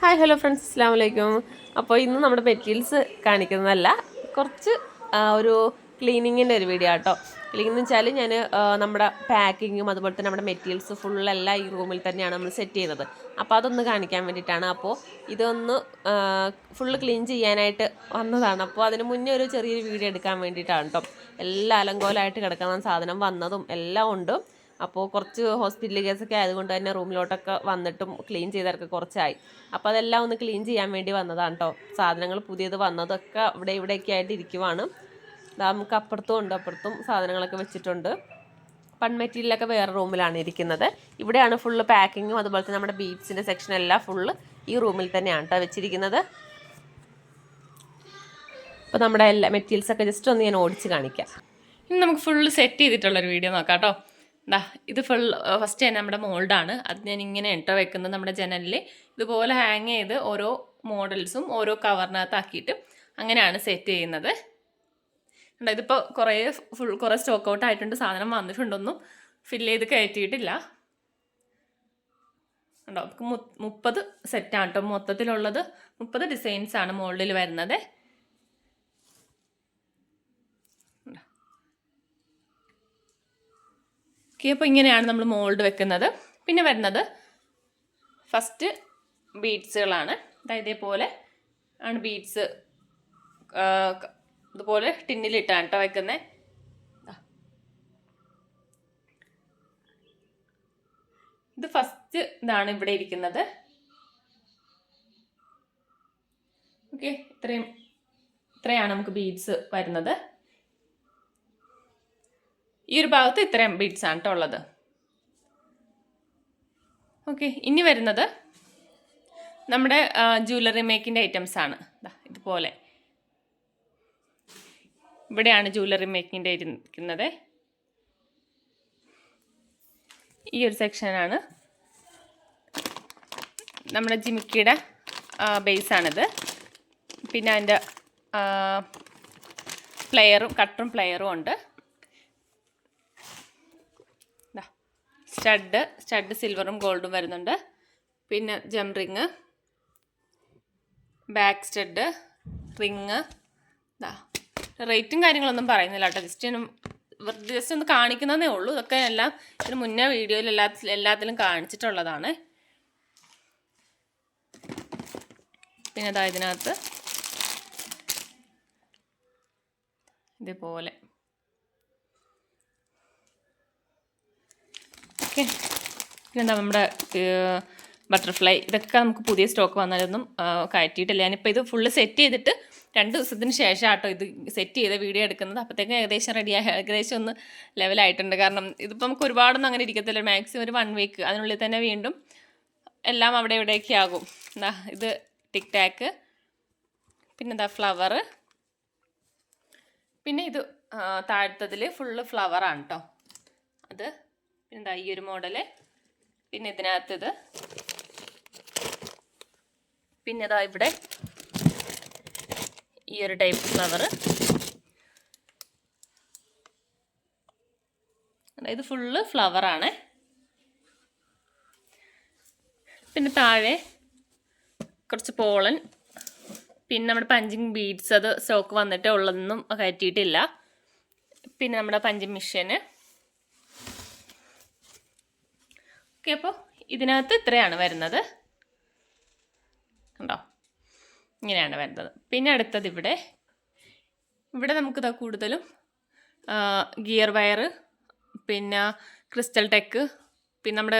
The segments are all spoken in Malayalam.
ഹായ് ഹലോ ഫ്രണ്ട്സ്, അസ്സാം വലൈക്കും. അപ്പോൾ ഇന്ന് നമ്മുടെ മെറ്റീരിയൽസ് കാണിക്കുന്നതല്ല, കുറച്ച് ഒരു ക്ലീനിങ്ങിൻ്റെ ഒരു വീഡിയോ കേട്ടോ. ക്ലീനിങ് എന്ന് വെച്ചാൽ ഞാൻ നമ്മുടെ പാക്കിങ്ങും അതുപോലെ തന്നെ നമ്മുടെ മെറ്റീരിയൽസ് ഫുള്ളെല്ലാം ഈ റൂമിൽ തന്നെയാണ് നമ്മൾ സെറ്റ് ചെയ്യുന്നത്. അപ്പോൾ അതൊന്ന് കാണിക്കാൻ വേണ്ടിയിട്ടാണ്. അപ്പോൾ ഇതൊന്ന് ഫുള്ള് ക്ലീൻ ചെയ്യാനായിട്ട് വന്നതാണ്. അപ്പോൾ അതിന് മുന്നേ ഒരു ചെറിയൊരു വീഡിയോ എടുക്കാൻ വേണ്ടിയിട്ടാണ് കേട്ടോ. എല്ലാം അലങ്കോലമായിട്ട് കിടക്കുന്ന സാധനം വന്നതും എല്ലാം ഉണ്ട്. അപ്പോൾ കുറച്ച് ഹോസ്പിറ്റൽ കേസൊക്കെ ആയതുകൊണ്ട് തന്നെ റൂമിലോട്ടൊക്കെ വന്നിട്ടും ക്ലീൻ ചെയ്തൊക്കെ കുറച്ചായി. അപ്പോൾ അതെല്ലാം ഒന്ന് ക്ലീൻ ചെയ്യാൻ വേണ്ടി വന്നതാണ് കേട്ടോ. സാധനങ്ങൾ പുതിയത് വന്നതൊക്കെ ഇവിടെയൊക്കെ ആയിട്ട് ഇരിക്കുവാണ്. നമുക്ക് അപ്പുറത്തും സാധനങ്ങളൊക്കെ വെച്ചിട്ടുണ്ട്. മെറ്റീരിയലൊക്കെ വേറെ റൂമിലാണ് ഇരിക്കുന്നത്. ഇവിടെയാണ് ഫുള്ള് പാക്കിങ്ങും അതുപോലെ തന്നെ നമ്മുടെ ബീഡ്സിൻ്റെ സെക്ഷനെല്ലാം ഫുള്ള് ഈ റൂമിൽ തന്നെയാണ് കേട്ടോ വെച്ചിരിക്കുന്നത്. അപ്പോൾ നമ്മുടെ എല്ലാ മെറ്റീരിയൽസൊക്കെ ജസ്റ്റ് ഒന്ന് ഞാൻ ഓടിച്ച് കാണിക്കാം. ഇനി നമുക്ക് ഫുള്ള് സെറ്റ് ചെയ്തിട്ടുള്ളൊരു വീഡിയോ നോക്കാം കേട്ടോ. ഇത് ഫസ്റ്റ് തന്നെ നമ്മുടെ മോൾഡാണ്. അത് ഞാൻ ഇങ്ങനെ വെക്കുന്നത് നമ്മുടെ ജനലിൽ ഇതുപോലെ ഹാങ് ചെയ്ത് ഓരോ മോഡൽസും ഓരോ കവറിനകത്താക്കിയിട്ട് അങ്ങനെയാണ് സെറ്റ് ചെയ്യുന്നത്. ഇതിപ്പോൾ കുറേ സ്റ്റോക്ക് ഔട്ട് ആയിട്ടുണ്ട്. സാധനം വന്നിട്ടുണ്ടൊന്നും ഫില്ല് ചെയ്ത് കയറ്റിയിട്ടില്ല. ഉണ്ടോ, നമുക്ക് 30 സെറ്റാണ് കേട്ടോ മൊത്തത്തിലുള്ളത്. 30 ഡിസൈൻസാണ് മോൾഡിൽ വരുന്നത്. ഓക്കെ, അപ്പോൾ ഇങ്ങനെയാണ് നമ്മൾ മോൾഡ് വെക്കുന്നത്. പിന്നെ വരുന്നത് ഫസ്റ്റ് ബീഡ്സുകളാണ്. ഇതേപോലെ ആണ് ബീഡ്സ് ഇതുപോലെ ടിന്നിലിട്ടാണ് കേട്ടോ വെക്കുന്നത്. ഇത് ഫസ്റ്റ് ഇതാണ് ഇവിടെ ഇരിക്കുന്നത്. ഓക്കെ, ഇത്രയാണ് നമുക്ക് ബീഡ്സ് വരുന്നത്. ഈ ഒരു ഭാഗത്ത് ഇത്രയും ബീഡ്സ് ആണ് കേട്ടോ ഉള്ളത്. ഓക്കെ, ഇനി വരുന്നത് നമ്മുടെ ജ്വല്ലറി മേക്കിൻ്റെ ഐറ്റംസ് ആണ്. ഇതുപോലെ ഇവിടെയാണ് ജ്വല്ലറി മേക്കിൻ്റെ ഇരിക്കുന്നത്. ഈ ഒരു സെക്ഷനാണ് നമ്മുടെ ജിമിക്കിയുടെ ബേസാണിത്. പിന്നെ അതിൻ്റെ കട്ടറും പ്ലെയറും ഉണ്ട്. സ്റ്റഡ് സിൽവറും ഗോൾഡും വരുന്നുണ്ട്. പിന്നെ ജം റിങ്, ബാക്ക് സ്റ്റഡ്, റിങ്. റേറ്റും കാര്യങ്ങളൊന്നും പറയുന്നില്ല കേട്ടോ. ജസ്റ്റ് ഒന്ന് കാണിക്കുന്നതേ ഉള്ളൂ. ഇതൊക്കെ എല്ലാം ഇതിന് മുന്നേ വീഡിയോയിൽ എല്ലാത്തിലും കാണിച്ചിട്ടുള്ളതാണ്. പിന്നെ ഇതിനകത്ത് ഇതേപോലെ പിന്നെ നമ്മുടെ ബട്ടർഫ്ലൈ, ഇതൊക്കെ നമുക്ക് പുതിയ സ്റ്റോക്ക് വന്നാലൊന്നും കയറ്റിയിട്ടില്ല. ഞാനിപ്പോൾ ഇത് ഫുള്ള് സെറ്റ് ചെയ്തിട്ട് 2 ദിവസത്തിന് ശേഷം ആട്ടോ ഇത് സെറ്റ് ചെയ്ത വീഡിയോ എടുക്കുന്നത്. അപ്പോഴത്തേക്കും ഏകദേശം ഒന്ന് ലെവലായിട്ടുണ്ട്. കാരണം ഇതിപ്പോൾ നമുക്ക് ഒരുപാടൊന്നും അങ്ങനെ ഇരിക്കത്തില്ല. മാക്സിമം ഒരു 1 വീക്ക് അതിനുള്ളിൽ തന്നെ വീണ്ടും എല്ലാം അവിടെ ഇവിടെയൊക്കെ ആകും. ഇത് ടിക് ടാക്ക്, പിന്നെ ഫ്ലവർ, പിന്നെ ഇത് താഴത്തതിൽ ഫുള്ള് ഫ്ലവറാണ് കേട്ടോ. അത് പിന്നെ ഈ ഒരു മോഡല്, പിന്നെ ഇതിനകത്തത്, പിന്നെ ഇവിടെ ഈ ഒരു ടൈപ്പ് ഫ്ലവർ. ഇത് ഫുള്ള് ഫ്ലവറാണ്. പിന്നെ താഴെ കുറച്ച് പോളൻ, പിന്നെ നമ്മുടെ പഞ്ചിങ് ബീഡ്സ്, അത് സ്റ്റോക്ക് വന്നിട്ട് ഉള്ളതൊന്നും കയറ്റിയിട്ടില്ല. പിന്നെ നമ്മുടെ പഞ്ചിങ് മെഷീന്. ഓക്കെ, അപ്പോൾ ഇതിനകത്ത് ഇത്രയാണ് വരുന്നത്. കണ്ടോ, ഇങ്ങനെയാണ് വരുന്നത്. പിന്നെ അടുത്തത് ഇവിടെ നമുക്കിതാ കൂടുതലും ഗിയർ വയർ, പിന്നെ ക്രിസ്റ്റൽ ടെക്ക്, പിന്നെ നമ്മുടെ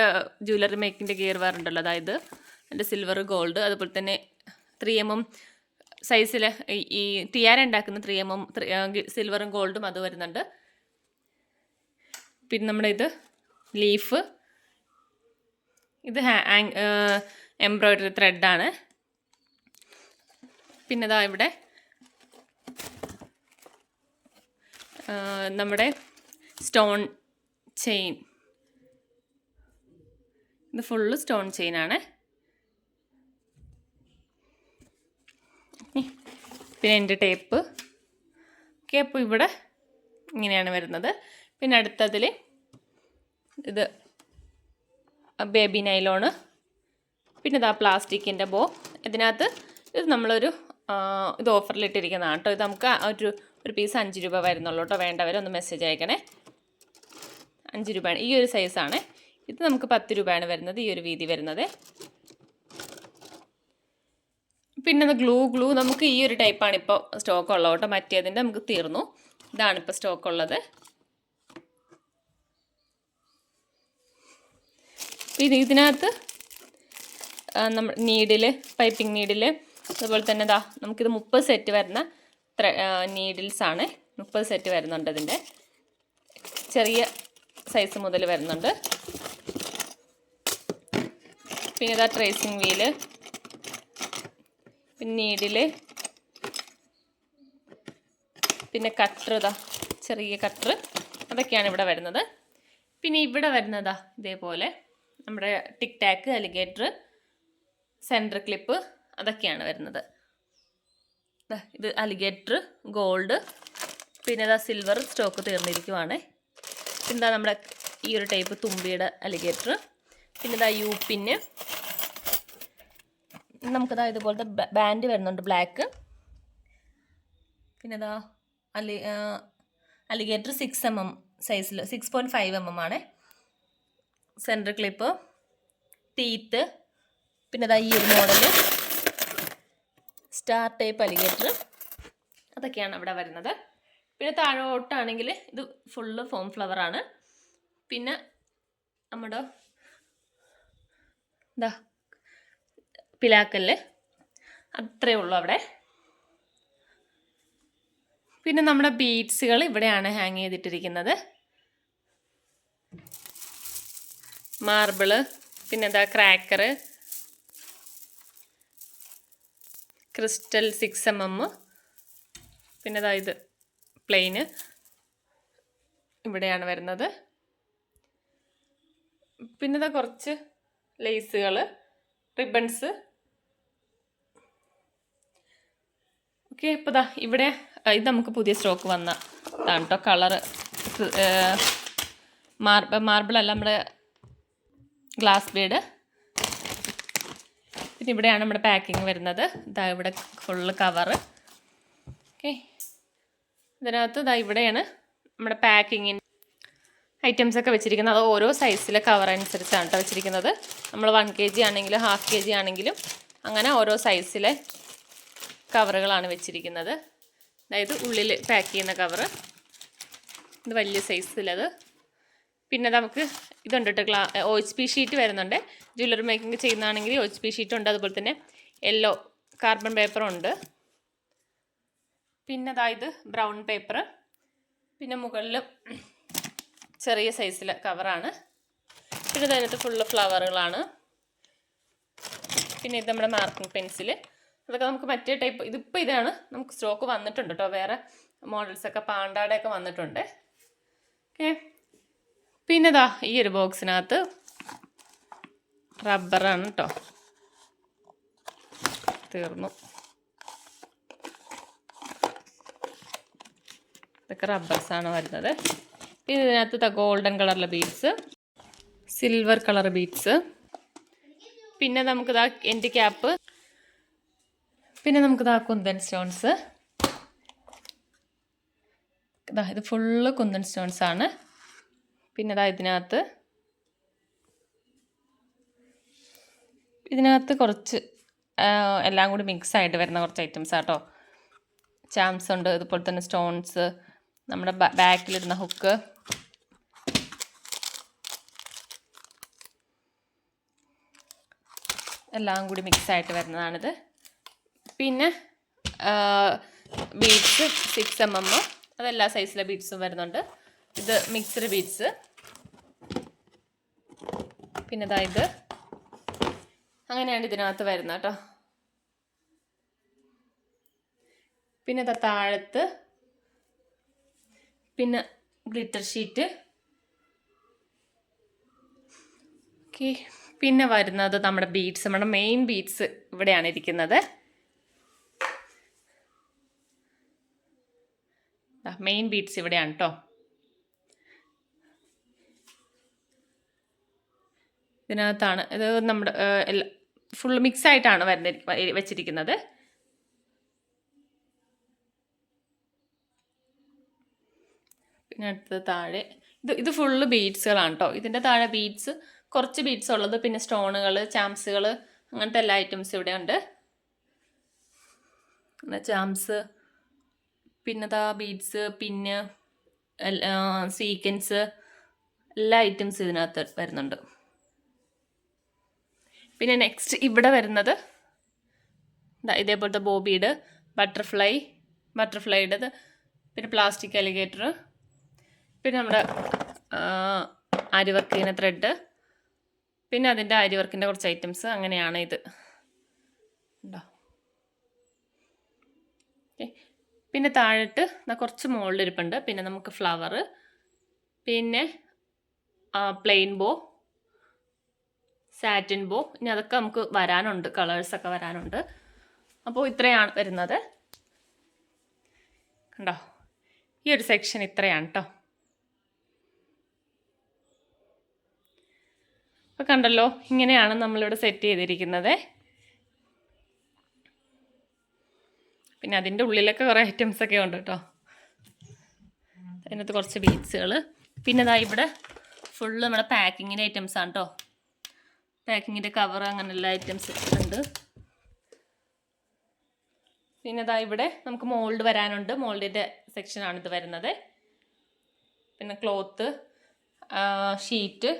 ജ്വല്ലറി മേക്കിൻ്റെ ഗിയർ വയർ ഉണ്ടല്ലോ, അതായത് അതിൻ്റെ സിൽവർ, ഗോൾഡ്, അതുപോലെ തന്നെ 3mm സൈസിൽ ഈ ടിയാര ഉണ്ടാക്കുന്ന 3mm സിൽവറും ഗോൾഡും അത് വരുന്നുണ്ട്. പിന്നെ നമ്മുടെ ഇത് ലീഫ്, ഇത് എംബ്രോയ്ഡറി ത്രെഡാണ്. പിന്നെ ഇവിടെ നമ്മുടെ സ്റ്റോൺ ചെയിൻ, ഇത് ഫുള്ള് സ്റ്റോൺ ചെയിനാണ്. പിന്നെ എൻ്റെ ടേപ്പ്. ഓക്കെ, അപ്പോൾ ഇവിടെ ഇങ്ങനെയാണ് വരുന്നത്. പിന്നെ അടുത്തതിൽ ഇത് ബേബി നൈലോണ്, പിന്നെ ഇതാ പ്ലാസ്റ്റിക്കിൻ്റെ ബോ. ഇതിനകത്ത് ഇത് നമ്മളൊരു ഇത് ഓഫറിലിട്ടിരിക്കുന്നതാണ് കേട്ടോ. ഇത് നമുക്ക് ഒരു പീസ് 5 രൂപ വരുന്നുള്ളൂ കേട്ടോ. വേണ്ടവരൊന്ന് മെസ്സേജ് അയക്കണേ. 5 രൂപയാണ്. ഈ ഒരു സൈസാണ്. ഇത് നമുക്ക് 10 രൂപയാണ് വരുന്നത്, ഈ ഒരു വീതി വരുന്നത്. പിന്നെ ഗ്ലൂ നമുക്ക് ഈ ഒരു ടൈപ്പാണ് ഇപ്പോൾ സ്റ്റോക്ക് ഉള്ളത് കേട്ടോ. മറ്റേതിൻ്റെ നമുക്ക് തീർന്നു. ഇതാണിപ്പോൾ സ്റ്റോക്ക് ഉള്ളത്. പിന്നെ ഇതിനകത്ത് നമ്മൾ പൈപ്പിംഗ് നീഡിൽ, അതുപോലെ തന്നെ നമുക്കിത് 30 സെറ്റ് വരുന്ന നീഡിൽസാണ്. 30 സെറ്റ് വരുന്നുണ്ട്. ഇതിൻ്റെ ചെറിയ സൈസ് മുതൽ വരുന്നുണ്ട്. പിന്നെ ട്രേസിങ് വീല്, പിന്നെ നീഡിൽ, പിന്നെ കട്ടർ, ചെറിയ കട്ടർ, അതൊക്കെയാണ് ഇവിടെ വരുന്നത്. പിന്നെ ഇവിടെ വരുന്നതാ ഇതേപോലെ നമ്മുടെ ടിക് ടാക്ക്, അലിഗേറ്റർ, സെൻറ്റർ ക്ലിപ്പ്, അതൊക്കെയാണ് വരുന്നത്. ഇത് അലിഗേറ്റർ ഗോൾഡ്, പിന്നെ സിൽവർ സ്റ്റോക്ക് തീർന്നിരിക്കുവാണ്. പിന്നെ നമ്മുടെ ഈ ഒരു ടൈപ്പ് തുമ്പിയുടെ അലിഗേറ്റർ, പിന്നെ യു പിന്ന്, നമുക്കിതാ ഇതുപോലത്തെ ബാൻഡ് വരുന്നുണ്ട് ബ്ലാക്ക്. പിന്നെ അലിഗേറ്റർ 6 mm സൈസിൽ, 6.5 mm ആണ്. സെൻറ്റർ ക്ലിപ്പ്, ടീത്ത്, പിന്നെ ഈ ഒരു മോഡല് സ്റ്റാർ ടൈപ്പ് അലിഗേറ്റർ, അതൊക്കെയാണ് അവിടെ വരുന്നത്. പിന്നെ താഴോട്ടാണെങ്കിൽ ഇത് ഫുള്ള് ഫോം ഫ്ലവറാണ്. പിന്നെ നമ്മുടെ പിലാക്കല്ല്, അത്രയേ ഉള്ളൂ അവിടെ. പിന്നെ നമ്മുടെ ബീഡ്സുകൾ ഇവിടെയാണ് ഹാങ് ചെയ്തിട്ടിരിക്കുന്നത്. മാർബിള്, പിന്നെ ക്രാക്കർ, ക്രിസ്റ്റൽ 6 mm, പിന്നെ ഇത് പ്ലെയിന് ഇവിടെയാണ് വരുന്നത്. പിന്നെ കുറച്ച് ലേസുകൾ, റിബൺസ്. ഓക്കെ, ഇപ്പോൾ ഇവിടെ ഇത് നമുക്ക് പുതിയ സ്റ്റോക്ക് വന്നതാണ് കേട്ടോ. കളറ് മാർബിളല്ല, നമ്മുടെ ഗ്ലാസ് ബീഡ്. പിന്നെ ഇവിടെയാണ് നമ്മുടെ പാക്കിങ് വരുന്നത്. ഇവിടെ ഫുള്ള് കവറ്. ഓക്കെ, ഇതിനകത്ത് ഇവിടെയാണ് നമ്മുടെ പാക്കിങ്ങിന് ഐറ്റംസൊക്കെ വെച്ചിരിക്കുന്നത്. അത് ഓരോ സൈസിലെ കവർ അനുസരിച്ചാണ് കേട്ടോ വെച്ചിരിക്കുന്നത്. നമ്മൾ 1 kg ആണെങ്കിലും 1/2 kg ആണെങ്കിലും അങ്ങനെ ഓരോ സൈസിലെ കവറുകളാണ് വെച്ചിരിക്കുന്നത്. അതായത് ഉള്ളിൽ പാക്ക് ചെയ്യുന്ന കവറ്, ഇത് വലിയ സൈസിലത്. പിന്നെ നമുക്ക് ഇതുണ്ട് കേട്ടോ, OHP ഷീറ്റ് വരുന്നുണ്ട്. ജ്വല്ലറി മേക്കിംഗ് ചെയ്യുന്നതാണെങ്കിൽ OHP ഷീറ്റ് ഉണ്ട്. അതുപോലെ തന്നെ യെല്ലോ കാർബൺ പേപ്പറുണ്ട്. പിന്നെ ഇത് ബ്രൗൺ പേപ്പർ. പിന്നെ മുകളിൽ ചെറിയ സൈസിലെ കവറാണ്. പിന്നെ അതിനകത്ത് ഫുള്ള് ഫ്ലവറുകളാണ്. പിന്നെ ഇത് നമ്മുടെ മാർക്കിംഗ് പെൻസിൽ. അതൊക്കെ നമുക്ക് മറ്റേ ടൈപ്പ്, ഇതിപ്പോൾ ഇതാണ് നമുക്ക് സ്റ്റോക്ക് വന്നിട്ടുണ്ട് കേട്ടോ. വേറെ മോഡൽസൊക്കെ പാണ്ടാടെയൊക്കെ വന്നിട്ടുണ്ട്. ഓക്കെ, പിന്നെ ഈ ഒരു ബോക്സിനകത്ത് റബ്ബറാണ് കേട്ടോ. തീർന്നു. ഇതൊക്കെ റബ്ബർസാണ് വരുന്നത്. പിന്നെ ഇതിനകത്ത് ഗോൾഡൻ കളറിലെ ബീഡ്സ്, സിൽവർ കളർ ബീഡ്സ്, പിന്നെ നമുക്ക് എൻഡ് ക്യാപ്പ്, പിന്നെ നമുക്ക് കുന്തൻ സ്റ്റോൺസ്. ഇത് ഫുള്ള് കുന്തൻ സ്റ്റോൺസ് ആണ്. പിന്നെ ഇതിനകത്ത് കുറച്ച് എല്ലാം കൂടി മിക്സ് ആയിട്ട് വരുന്ന കുറച്ച് ഐറ്റംസ് ആട്ടോ. ചാംസ് ഉണ്ട്, അതുപോലെ തന്നെ സ്റ്റോൺസ്, നമ്മുടെ ബാക്കിലിടുന്ന ഹുക്ക്, എല്ലാം കൂടി മിക്സ് ആയിട്ട് വരുന്നതാണിത്. പിന്നെ ബീഡ്സ് 6 mm, അതെല്ലാ സൈസിലെ ബീഡ്സും വരുന്നുണ്ട്. ഇത് മിക്സ്ഡ് ബീഡ്സ്. പിന്നെ ഇത് അങ്ങനെയാണ് ഇതിനകത്ത് വരുന്നത് കേട്ടോ. പിന്നെ താഴത്ത് പിന്നെ ഗ്ലിറ്റർ ഷീറ്റ്. ഓക്കെ, പിന്നെ വരുന്നത് നമ്മുടെ ബീഡ്സ്, നമ്മുടെ മെയിൻ ബീഡ്സ് ഇവിടെയാണ് ഇരിക്കുന്നത്. മെയിൻ ബീഡ്സ് ഇവിടെയാണ് കേട്ടോ. ഇതിനകത്താണ് ഇത് നമ്മുടെ ഫുൾ മിക്സ് ആയിട്ടാണ് വെച്ചിരിക്കുന്നത്. പിന്നെ അടുത്തത് താഴെ ഇത് ഫുള്ള് ബീഡ്സുകളാണ് കേട്ടോ. ഇതിൻ്റെ താഴെ ബീഡ്സ്, കുറച്ച് ബീഡ്സ് ഉള്ളത്, പിന്നെ സ്റ്റോണുകൾ, ചാംസുകൾ, അങ്ങനത്തെ എല്ലാ ഐറ്റംസും ഇവിടെ ഉണ്ട്. പിന്നെ ചാംസ്, പിന്നെ ബീഡ്സ്, പിന്നെ സീക്വൻസ്, എല്ലാ ഐറ്റംസും ഇതിനകത്ത് വരുന്നുണ്ട്. പിന്നെ നെക്സ്റ്റ് ഇവിടെ വരുന്നത് ഇതേപോലത്തെ ബോബീഡ്, ബട്ടർഫ്ലൈയുടേത്, പിന്നെ പ്ലാസ്റ്റിക് അലിഗേറ്റർ, പിന്നെ നമ്മുടെ ആരി വർക്ക് ത്രെഡ്, പിന്നെ അതിൻ്റെ ആരി വർക്കിൻ്റെ കുറച്ച് ഐറ്റംസ്. അങ്ങനെയാണ് ഇത് ഉണ്ടോ. ഓക്കെ, പിന്നെ താഴോട്ട് കുറച്ച് മോൾഡ് ഇരിപ്പുണ്ട്. പിന്നെ നമുക്ക് ഫ്ലവർ, പിന്നെ പ്ലെയിൻ ബോ, സാറ്റിൻ ബോ, ഇനി അതൊക്കെ നമുക്ക് വരാനുണ്ട്, കളേഴ്സൊക്കെ വരാനുണ്ട്. അപ്പോൾ ഇത്രയാണ് വരുന്നത്. കണ്ടോ, ഈ ഒരു സെക്ഷൻ ഇത്രയാണ് കേട്ടോ. അപ്പോൾ കണ്ടല്ലോ, ഇങ്ങനെയാണ് നമ്മളിവിടെ സെറ്റ് ചെയ്തിരിക്കുന്നത്. പിന്നെ അതിൻ്റെ ഉള്ളിലൊക്കെ കുറേ ഐറ്റംസൊക്കെ ഉണ്ട് കേട്ടോ. അതിനകത്ത് കുറച്ച് ബീഡ്സുകൾ, പിന്നെ ഇവിടെ ഫുള്ള് നമ്മുടെ പാക്കിങ്ങിൻ്റെ ഐറ്റംസാണ് കേട്ടോ. പാക്കിങ്ങിൻ്റെ കവർ, അങ്ങനെ എല്ലാ ഐറ്റംസ് ഉണ്ട്. പിന്നെ ഇവിടെ നമുക്ക് മോൾഡ് വരാനുണ്ട്. മോൾഡിൻ്റെ സെക്ഷനാണിത് വരുന്നത്. പിന്നെ ക്ലോത്ത്, ഷീറ്റ്.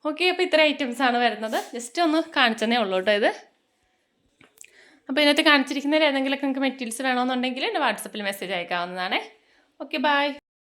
ഓക്കെ, അപ്പോൾ ഇത്ര ഐറ്റംസാണ് വരുന്നത്. ജസ്റ്റ് ഒന്ന് കാണിച്ചതേ ഉള്ളൂ കേട്ടോ ഇത്. അപ്പോൾ ഇതിനകത്ത് കാണിച്ചിരിക്കുന്നതിൽ ഏതെങ്കിലുമൊക്കെ നിങ്ങൾക്ക് മെറ്റീരിയൽസ് വേണമെന്നുണ്ടെങ്കിൽ എൻ്റെ വാട്സപ്പിൽ മെസ്സേജ് അയക്കാവുന്നതാണ്. Okay, by.